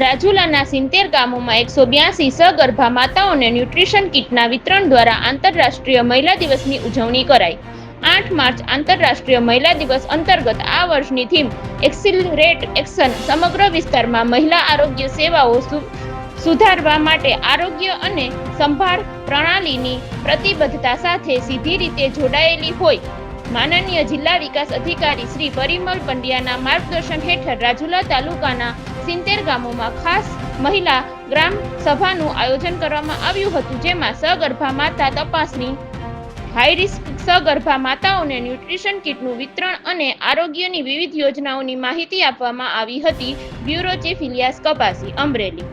રાજુલાના 70 ગામોમાં 182 સગર્ભા માતાઓને ન્યુટ્રિશન કિટના વિતરણ દ્વારા આંતરરાષ્ટ્રીય મહિલા દિવસની ઉજવણી કરાઈ। 8 માર્ચ આંતરરાષ્ટ્રીય મહિલા દિવસ અંતર્ગત આ વર્ષની થીમ એક્સિલરેટ એક્શન સમગ્ર વિસ્તારમાં મહિલા આરોગ્ય સેવાઓ સુધારવા માટે આરોગ્ય અને સંભાળ પ્રણાલીની પ્રતિબદ્ધતા સાથે સીધી રીતે જોડાયેલી હોય। માનનીય જિલ્લા વિકાસ અધિકારી શ્રી પરિમલ પંડ્યાના માર્ગદર્શન હેઠળ રાજુલા તાલુકાના 70 ગામોમાં ખાસ મહિલા ગ્રામ સભાનું આયોજન કરવામાં આવ્યું હતું, જેમાં સગર્ભા માતા તપાસણી, હાઈ રિસ્ક સગર્ભા માતાઓને ન્યુટ્રિશન કિટનું વિતરણ અને આરોગ્યની વિવિધ યોજનાઓની માહિતી આપવામાં આવી હતી। બ્યુરો ચીફ ઇલિયાસ કપાસી, અમરેલી।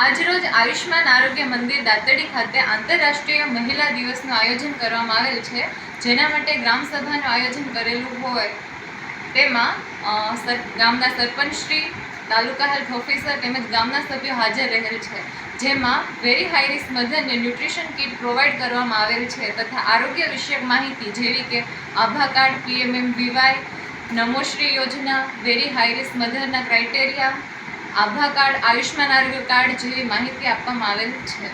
આજરોજ આયુષ્માન આરોગ્ય મંદિર દાતડી ખાતે આંતરરાષ્ટ્રીય મહિલા દિવસનું આયોજન કરવામાં આવેલ છે, જેના માટે ગ્રામસભાનું આયોજન કરેલું હોય તેમાં ગામના સરપંચશ્રી, તાલુકા હેલ્થ ઓફિસર તેમજ ગામના સભ્યો હાજર રહેલ છે, જેમાં વેરી હાઈ રિસ્ક મધરને ન્યુટ્રિશન કિટ પ્રોવાઈડ કરવામાં આવેલ છે તથા આરોગ્ય વિષયક માહિતી જેવી કે આભા કાર્ડ, PMMVY, નમોશ્રી યોજના, વેરી હાઈ રિસ્ક મધરના ક્રાઇટેરિયા, આભા કાર્ડ, આયુષ્માન આરોગ્ય કાર્ડ જેવી માહિતી આપવામાં આવેલ છે।